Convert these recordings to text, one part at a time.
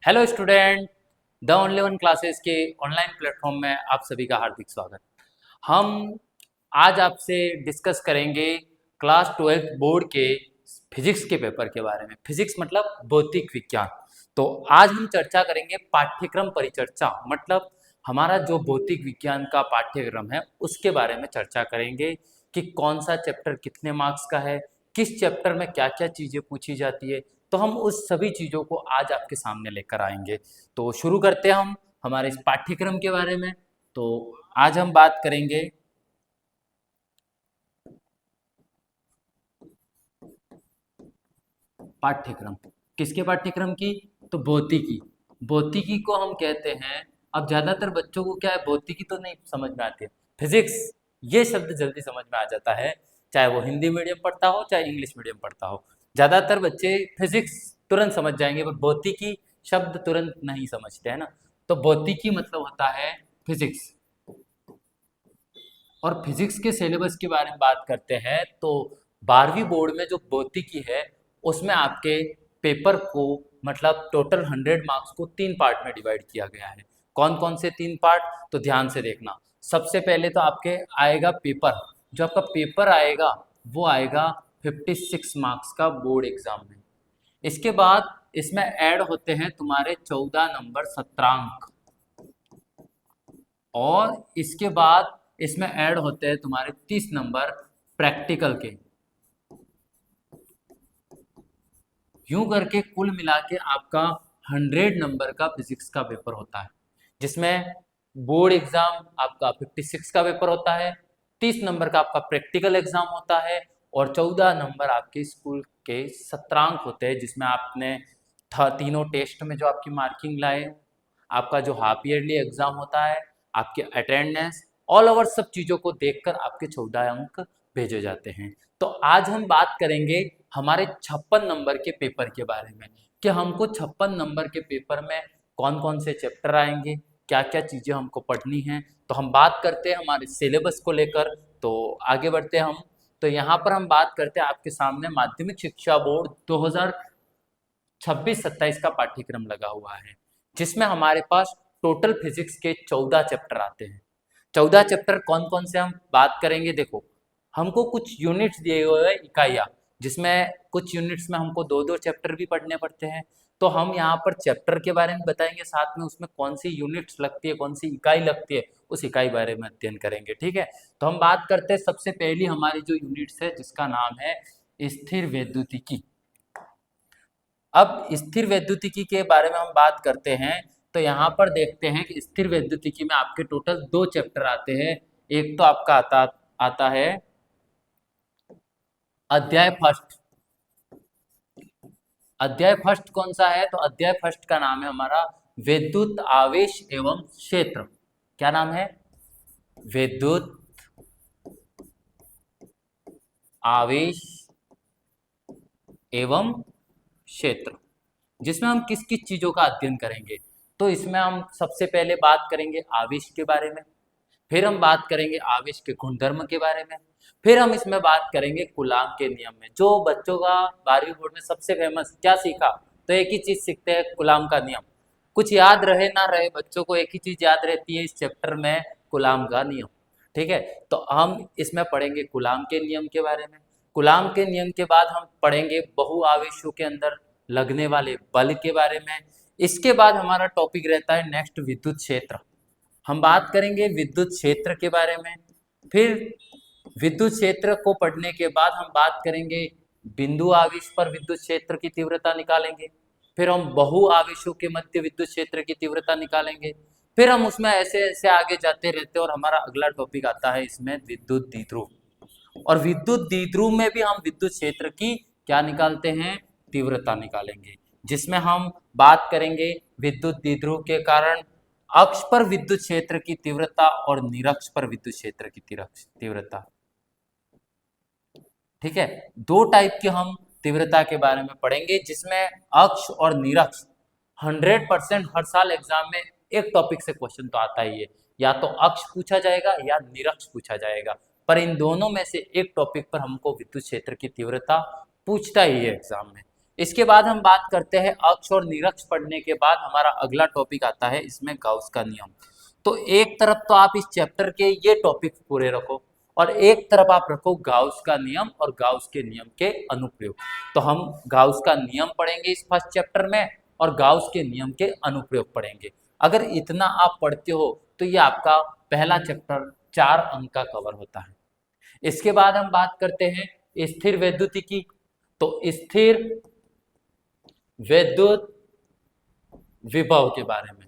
Hello student, the only one classes के online platform में आप सभी का हार्दिक स्वागत। हम आज आपसे डिस्कस करेंगे क्लास 12th बोर्ड के फिजिक्स के पेपर के बारे में। फिजिक्स मतलब भौतिक विज्ञान। तो आज हम चर्चा करेंगे पाठ्यक्रम परिचर्चा, मतलब हमारा जो भौतिक विज्ञान का पाठ्यक्रम है उसके बारे में चर्चा करेंगे कि कौन सा चैप्टर कितने मार्क्स का है, किस चैप्टर में क्या क्या चीज़ें पूछी जाती है। तो हम उस सभी चीज़ों को आज आपके सामने लेकर आएंगे। तो शुरू करते हैं हम हमारे इस पाठ्यक्रम के बारे में। तो आज हम बात करेंगे पाठ्यक्रम, किसके पाठ्यक्रम की? तो भौतिकी। भौतिकी को हम कहते हैं, अब ज़्यादातर बच्चों को क्या है, भौतिकी तो नहीं समझ में आती है, फिजिक्स ये शब्द जल्दी समझ में आ जाता है, चाहे वो हिंदी मीडियम पढ़ता हो चाहे इंग्लिश मीडियम पढ़ता हो। ज़्यादातर बच्चे फिजिक्स तुरंत समझ जाएंगे पर भौतिकी शब्द तुरंत नहीं समझते हैं ना। तो भौतिकी मतलब होता है फिजिक्स। और फिजिक्स के सिलेबस के बारे में बात करते हैं तो 12वीं बोर्ड में जो भौतिकी है उसमें आपके पेपर को मतलब टोटल 100 मार्क्स को 3 पार्ट में डिवाइड किया गया है। कौन कौन से 3 पार्ट? तो ध्यान से देखना। सबसे पहले तो आपके आएगा पेपर। जो आपका पेपर आएगा वो आएगा 56 मार्क्स का बोर्ड एग्जाम में। इसके बाद इसमें ऐड होते हैं तुम्हारे 14 नंबर सत्रांक, और इसके बाद इसमें ऐड होते हैं तुम्हारे 30 नंबर प्रैक्टिकल के। यूं करके कुल मिला के आपका 100 नंबर का फिजिक्स का पेपर होता है, जिसमें बोर्ड एग्जाम आपका 56 का पेपर होता है, 30 नंबर का आपका प्रैक्टिकल एग्जाम होता है, और 14 नंबर आपके स्कूल के सत्रांक होते हैं, जिसमें आपने तीनों टेस्ट में जो आपकी मार्किंग लाए, आपका जो हाफ ईयरली एग्जाम होता है, आपके अटेंडेंस, ऑल ओवर सब चीज़ों को देखकर आपके 14 अंक भेजे जाते हैं। तो आज हम बात करेंगे हमारे 56 नंबर के पेपर के बारे में, कि हमको 56 नंबर के पेपर में कौन कौन से चैप्टर आएंगे, क्या क्या चीज़ें हमको पढ़नी हैं। तो हम बात करते हैं हमारे सिलेबस को लेकर, तो आगे बढ़ते हैं हम। तो यहाँ पर हम बात करते हैं, आपके सामने माध्यमिक शिक्षा बोर्ड 2026-27 का पाठ्यक्रम लगा हुआ है, जिसमें हमारे पास टोटल फिजिक्स के 14 चैप्टर आते हैं। 14 चैप्टर कौन कौन से हम बात करेंगे? देखो, हमको कुछ यूनिट्स दिए हुए हैं, इकाइयाँ, जिसमें कुछ यूनिट्स में हमको दो दो चैप्टर भी पढ़ने पड़ते हैं। तो हम यहाँ पर चैप्टर के बारे में बताएंगे, साथ में उसमें कौन सी यूनिट्स लगती है, कौन सी इकाई लगती है, उस इकाई बारे में अध्ययन करेंगे। ठीक है, तो हम बात करते हैं सबसे पहली हमारी जो यूनिट्स है, जिसका नाम है स्थिर वैद्युतिकी। अब स्थिर वैद्युतिकी के बारे में हम बात करते हैं, तो यहाँ पर देखते हैं कि स्थिर वैद्युतिकी में आपके टोटल 2 चैप्टर आते हैं। एक तो आपका आता है अध्याय फर्स्ट। अध्याय फर्स्ट कौन सा है? तो अध्याय फर्स्ट का नाम है हमारा विद्युत आवेश एवं क्षेत्र। क्या नाम है? विद्युत आवेश एवं क्षेत्र, जिसमें हम किस किस चीजों का अध्ययन करेंगे। तो इसमें हम सबसे पहले बात करेंगे आवेश के बारे में, फिर हम बात करेंगे आवेश के गुणधर्म के बारे में, फिर हम इसमें बात करेंगे कूलाम के नियम में। जो बच्चों का 12वीं बोर्ड में सबसे फेमस क्या सीखा? तो एक ही चीज सीखते हैं, कूलाम का नियम। कुछ याद रहे ना रहे, बच्चों को एक ही चीज याद रहती है इस चैप्टर में, कूलाम का नियम। ठीक है, तो हम इसमें पढ़ेंगे कूलाम के नियम के बारे में। कूलाम के नियम के बाद हम पढ़ेंगे बहुआवेशों के अंदर लगने वाले बल के बारे में। इसके बाद हमारा टॉपिक रहता है नेक्स्ट विद्युत क्षेत्र। हम बात करेंगे विद्युत क्षेत्र के बारे में। फिर विद्युत क्षेत्र को पढ़ने के बाद हम बात करेंगे बिंदु आवेश पर विद्युत क्षेत्र की तीव्रता निकालेंगे। फिर हम बहु आवेशों के मध्य विद्युत क्षेत्र की तीव्रता निकालेंगे। फिर हम उसमें ऐसे ऐसे आगे जाते रहते हैं, और हमारा अगला टॉपिक आता है इसमें विद्युत द्विध्रुव। और विद्युत द्विध्रुव में भी हम विद्युत क्षेत्र की क्या निकालते हैं? तीव्रता निकालेंगे, जिसमें हम बात करेंगे विद्युत द्विध्रुव के कारण अक्ष पर विद्युत क्षेत्र की तीव्रता और निरक्ष पर विद्युत क्षेत्र की तीव्रता। ठीक है, 2 टाइप की हम तीव्रता के बारे में पढ़ेंगे, जिसमें अक्ष और निरक्ष 100% हर साल एग्जाम में एक टॉपिक से क्वेश्चन तो आता ही है, या तो अक्ष पूछा जाएगा या निरक्ष पूछा जाएगा, पर इन दोनों में से एक टॉपिक पर हमको विद्युत क्षेत्र की तीव्रता पूछता ही है एग्जाम में। इसके बाद हम बात करते हैं अक्ष और निरक्ष पढ़ने के बाद हमारा अगला टॉपिक आता है इसमें गाउस का नियम। तो एक तरफ तो आप इस चैप्टर के ये टॉपिक पूरे रखो और एक तरफ आप रखो गाउस का नियम और गाउस के नियम के अनुप्रयोग। तो हम गाउस का नियम पढ़ेंगे इस फर्स्ट चैप्टर में और गाउस के नियम के अनुप्रयोग पढ़ेंगे। अगर इतना आप पढ़ते हो तो ये आपका पहला चैप्टर 4 अंक का कवर होता है। इसके बाद हम बात करते हैं स्थिर वैद्युतिकी। तो स्थिर विद्युत विभव के बारे में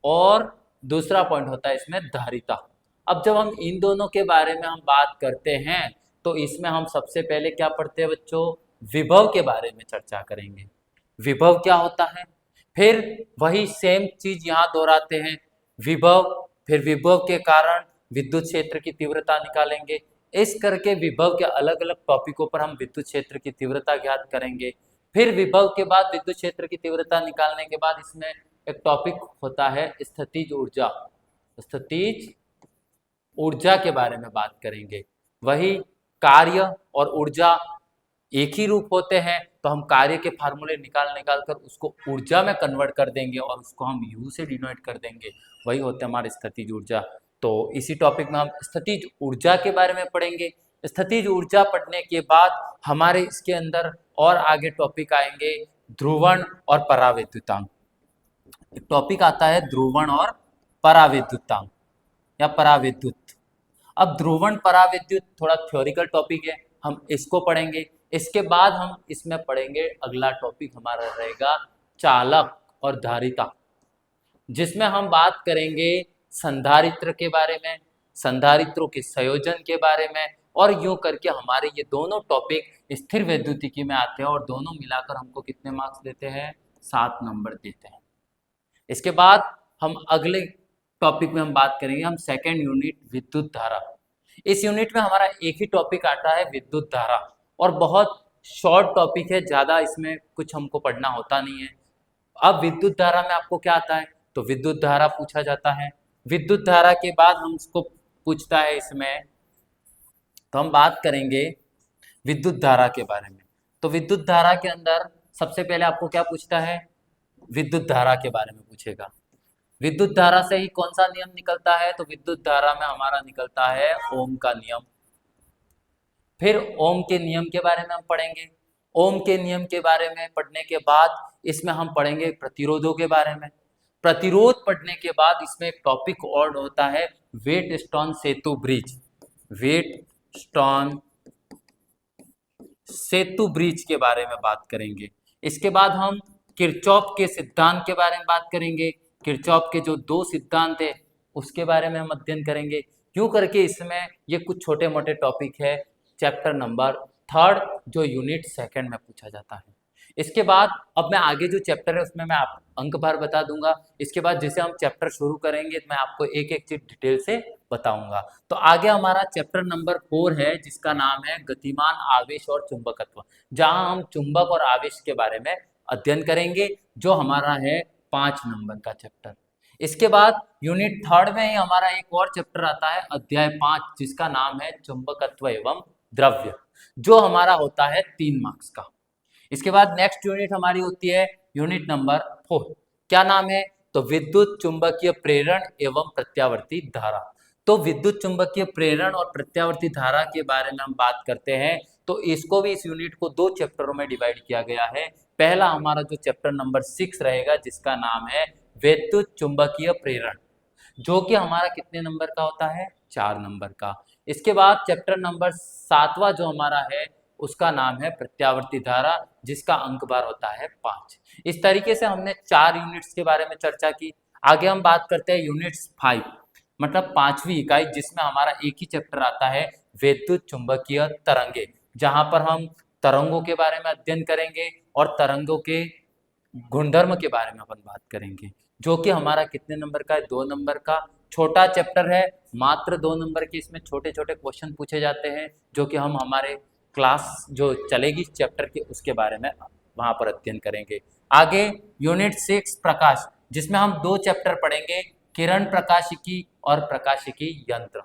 और दूसरा पॉइंट होता है इसमें धारिता। अब जब हम इन दोनों के बारे में हम बात करते हैं तो इसमें हम सबसे पहले क्या पढ़ते हैं बच्चों, विभव के बारे में चर्चा करेंगे। विभव क्या होता है, फिर वही सेम चीज यहाँ दोहराते हैं, विभव, फिर विभव के कारण विद्युत क्षेत्र की तीव्रता निकालेंगे। इस करके विभव के अलग अलग टॉपिकों पर हम विद्युत क्षेत्र की तीव्रता ज्ञात करेंगे। फिर विभव के बाद विद्युत क्षेत्र की तीव्रता निकालने के बाद इसमें एक टॉपिक होता है स्थितिज ऊर्जा। स्थितिज ऊर्जा के बारे में बात करेंगे। वही कार्य और ऊर्जा एक ही रूप होते हैं तो हम कार्य के फार्मूले निकाल कर उसको ऊर्जा में कन्वर्ट कर देंगे और उसको हम यू से डिनोट कर देंगे, वही होते हैं हमारे स्थितिज ऊर्जा। तो इसी टॉपिक में हम स्थितिज ऊर्जा के बारे में पढ़ेंगे। स्थितिज ऊर्जा पढ़ने के बाद हमारे इसके अंदर और आगे टॉपिक आएंगे ध्रुवण और पराविद्युतांक। टॉपिक आता है ध्रुवण और पराविद्युतांक या पराविद्युत। अब ध्रुवण पराविद्युत थोड़ा थ्योरिकल टॉपिक है, हम इसको पढ़ेंगे। इसके बाद हम इसमें पढ़ेंगे अगला टॉपिक हमारा रहेगा चालक और धारिता, जिसमें हम बात करेंगे संधारित्र के बारे में, संधारित्रों के संयोजन के बारे में, और यूं करके हमारे ये दोनों टॉपिक स्थिर वैद्युतिकी में आते हैं और दोनों मिलाकर हमको कितने मार्क्स देते हैं, 7 नंबर देते हैं। इसके बाद हम अगले टॉपिक में हम बात करेंगे, हम सेकेंड यूनिट विद्युत धारा। इस यूनिट में हमारा एक ही टॉपिक आता है विद्युत धारा और बहुत शॉर्ट टॉपिक है, ज़्यादा इसमें कुछ हमको पढ़ना होता नहीं है। अब विद्युत धारा में आपको क्या आता है, तो विद्युत धारा पूछा जाता है। विद्युत धारा के बाद हम उसको पूछता है इसमें, तो हम बात करेंगे विद्युत धारा के बारे में। तो विद्युत धारा के अंदर सबसे पहले आपको क्या पूछता है, विद्युत धारा के बारे में पूछेगा। विद्युत धारा से ही कौन सा नियम निकलता है, तो विद्युत धारा में हमारा निकलता है ओम का नियम। फिर ओम के नियम के बारे में हम पढ़ेंगे। ओम के नियम के बारे में पढ़ने के बाद इसमें हम पढ़ेंगे प्रतिरोधों के बारे में। प्रतिरोध पढ़ने के बाद इसमें एक टॉपिक और होता है वेटस्टोन सेतु ब्रिज। वेटस्टोन सेतु ब्रिज के बारे में बात करेंगे। इसके बाद हम किरचॉफ के सिद्धांत के बारे में बात करेंगे। किरचॉफ के जो 2 सिद्धांत है उसके बारे में हम अध्ययन करेंगे। क्यों करके इसमें ये कुछ छोटे मोटे टॉपिक है चैप्टर नंबर 3 जो यूनिट 2 में पूछा जाता है। इसके बाद अब मैं आगे जो चैप्टर है उसमें मैं आप अंक भर बता दूंगा। इसके बाद जैसे हम चैप्टर शुरू करेंगे मैं आपको एक एक चीज डिटेल से बताऊंगा। तो आगे हमारा चैप्टर नंबर 4 है जिसका नाम है गतिमान आवेश और चुंबकत्व, जहां हम चुंबक और आवेश के बारे में अध्ययन करेंगे, जो हमारा है 5 नंबर का चैप्टर। इसके बाद यूनिट 3 में ही हमारा एक और चैप्टर आता है अध्याय 5 जिसका नाम है चुंबकत्व एवं द्रव्य, जो हमारा होता है 3 मार्क्स का। इसके बाद नेक्स्ट यूनिट हमारी होती है यूनिट नंबर 4, क्या नाम है, तो विद्युत चुंबकीय प्रेरण एवं प्रत्यावर्ती धारा। तो विद्युत चुंबकीय प्रेरण और प्रत्यावर्ती धारा के बारे में हम बात करते हैं। तो इसको भी, इस यूनिट को 2 चैप्टरों में डिवाइड किया गया है। पहला हमारा जो चैप्टर नंबर 6 रहेगा जिसका नाम है विद्युत चुंबकीय प्रेरण, जो कि हमारा कितने नंबर का होता है, 4 नंबर का। इसके बाद चैप्टर नंबर 7वां जो हमारा है उसका नाम है प्रत्यावर्ती धारा, जिसका अंक बार होता है 5। इस तरीके से हमने 4 यूनिट्स के बारे में चर्चा की। आगे हम बात करते हैं यूनिट्स 5 मतलब 5वीं इकाई, जिसमें हमारा एक ही चैप्टर आता है विद्युत चुंबकीय तरंगे, जहां पर हम तरंगों के बारे में अध्ययन करेंगे और तरंगों के गुणधर्म के बारे में अपन बात करेंगे, जो कि हमारा कितने नंबर का है, 2 नंबर का। छोटा चैप्टर है, मात्र 2 नंबर के इसमें छोटे छोटे क्वेश्चन पूछे जाते हैं, जो कि हम हमारे क्लास जो चलेगी इस चैप्टर के उसके बारे में वहां पर अध्ययन करेंगे। आगे यूनिट 6 प्रकाश, जिसमें हम 2 चैप्टर पढ़ेंगे, किरण प्रकाशिकी और प्रकाशिकी यंत्र,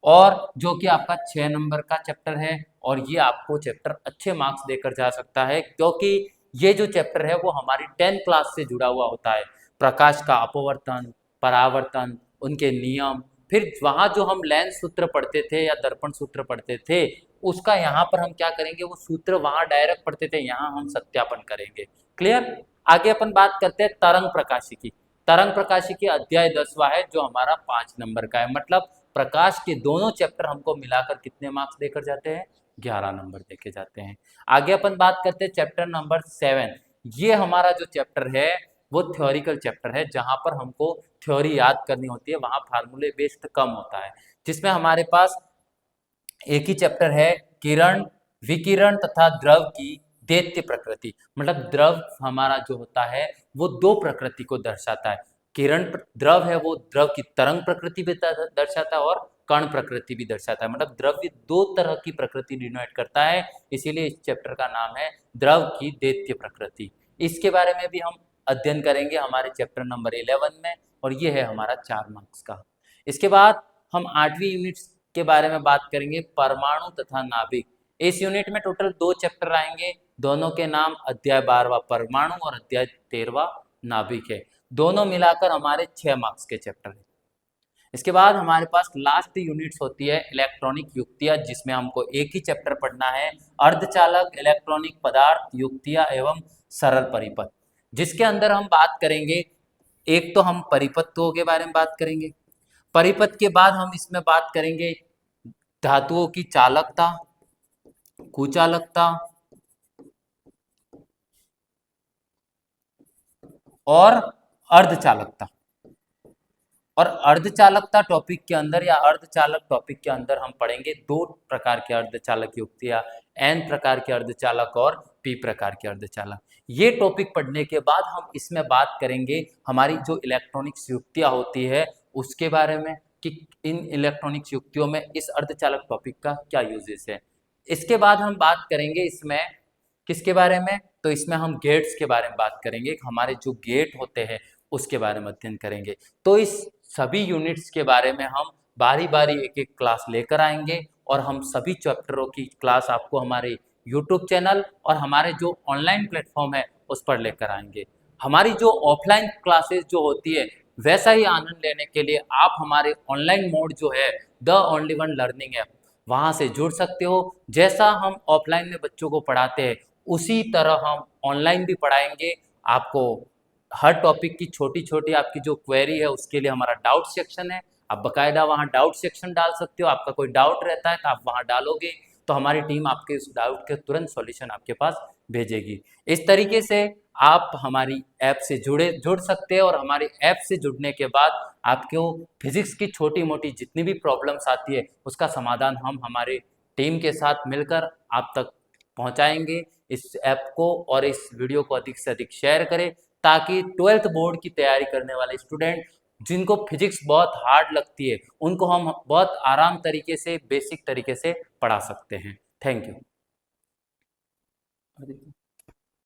और जो कि आपका 6 नंबर का चैप्टर है। और ये आपको चैप्टर अच्छे मार्क्स देकर जा सकता है, क्योंकि ये जो चैप्टर है वो हमारी 10th क्लास से जुड़ा हुआ होता है। प्रकाश का अपवर्तन, परावर्तन, उनके नियम, फिर वहाँ जो हम लेंस सूत्र पढ़ते थे या दर्पण सूत्र पढ़ते थे, उसका यहाँ पर हम क्या करेंगे, वो सूत्र वहाँ डायरेक्ट पढ़ते थे, यहाँ हम सत्यापन करेंगे। क्लियर। आगे अपन बात करते हैं तरंग प्रकाशिकी। तरंग प्रकाशिकी अध्याय 10वां है, जो हमारा 5 नंबर का है। मतलब प्रकाश के दोनों चैप्टर हमको मिलाकर कितने मार्क्स देकर जाते हैं, 11 नंबर देके जाते हैं। आगे अपन बात करते हैं चैप्टर नंबर 7। ये हमारा जो चैप्टर है वो थ्योरिकल चैप्टर है, जहां पर हमको थ्योरी याद करनी होती है, वहां फार्मूले बेस्ड कम होता है। जिसमें हमारे पास एक ही चैप्टर है, किरण, विकिरण तथा द्रव की दैत्य प्रकृति। मतलब द्रव हमारा जो होता है वो दो प्रकृति को दर्शाता है। द्रव है वो द्रव की तरंग प्रकृति भी दर्शाता है और कण प्रकृति भी दर्शाता है। मतलब द्रव्य दो तरह की प्रकृति डिनोट करता है, इसीलिए इस चैप्टर का नाम है द्रव की दैत्य प्रकृति। इसके बारे में भी हम अध्ययन करेंगे हमारे चैप्टर नंबर 11 में, और ये है हमारा 4 मार्क्स का। इसके बाद हम 8वीं यूनिट के बारे में बात करेंगे, परमाणु तथा नाभिक। इस यूनिट में टोटल 2 चैप्टर आएंगे, दोनों के नाम अध्याय 12वां परमाणु और अध्याय 13वां नाभिक है। दोनों मिलाकर हमारे 6 मार्क्स के चैप्टर है। इसके बाद हमारे पास लास्ट यूनिट्स होती है इलेक्ट्रॉनिक युक्तियां, जिसमें हमको एक ही चैप्टर पढ़ना है, अर्धचालक, इलेक्ट्रॉनिक पदार्थ, युक्तियां एवं सरल परिपथ। जिसके अंदर हम बात करेंगे, एक तो हम परिपथों के बारे में बात करेंगे, परिपथ के बाद हम इसमें बात करेंगे धातुओं की चालकता, कुचालकता और अर्धचालकता। और अर्धचालकता टॉपिक के अंदर या अर्धचालक टॉपिक के अंदर हम पढ़ेंगे 2 प्रकार के अर्धचालक युक्तियां, एन प्रकार के अर्धचालक और पी प्रकार के अर्धचालक। ये टॉपिक पढ़ने के बाद हम इसमें बात करेंगे हमारी जो इलेक्ट्रॉनिक्स युक्तियां होती है उसके बारे में, कि इन इलेक्ट्रॉनिक्स युक्तियों में इस अर्धचालक टॉपिक का क्या यूजेस है। इसके बाद हम बात करेंगे इसमें किसके बारे में, तो इसमें हम गेट्स के बारे में बात करेंगे, हमारे जो गेट होते हैं उसके बारे में अध्ययन करेंगे। तो इस सभी यूनिट्स के बारे में हम बारी बारी एक एक क्लास लेकर आएंगे, और हम सभी चैप्टरों की क्लास आपको हमारे यूट्यूब चैनल और हमारे जो ऑनलाइन प्लेटफॉर्म है उस पर लेकर आएंगे। हमारी जो ऑफलाइन क्लासेस जो होती है वैसा ही आनंद लेने के लिए आप हमारे ऑनलाइन मोड जो है the only one learning app, वहाँ से जुड़ सकते हो। जैसा हम ऑफलाइन में बच्चों को पढ़ाते हैं उसी तरह हम ऑनलाइन भी पढ़ाएंगे आपको। हर टॉपिक की छोटी छोटी आपकी जो क्वेरी है उसके लिए हमारा डाउट सेक्शन है, आप बकायदा वहाँ डाउट सेक्शन डाल सकते हो। आपका कोई डाउट रहता है तो आप वहाँ डालोगे तो हमारी टीम आपके उस डाउट के तुरंत सॉल्यूशन आपके पास भेजेगी। इस तरीके से आप हमारी ऐप से जुड़ सकते हैं, और हमारी ऐप से जुड़ने के बाद आपको फिजिक्स की छोटी मोटी जितनी भी प्रॉब्लम्स आती है उसका समाधान हम हमारे टीम के साथ मिलकर आप तक पहुंचाएंगे। इस ऐप को और इस वीडियो को अधिक से अधिक शेयर करें, ताकि 12th बोर्ड की तैयारी करने वाले स्टूडेंट जिनको फिजिक्स बहुत हार्ड लगती है उनको हम बहुत आराम तरीके से, बेसिक तरीके से पढ़ा सकते हैं। Thank you.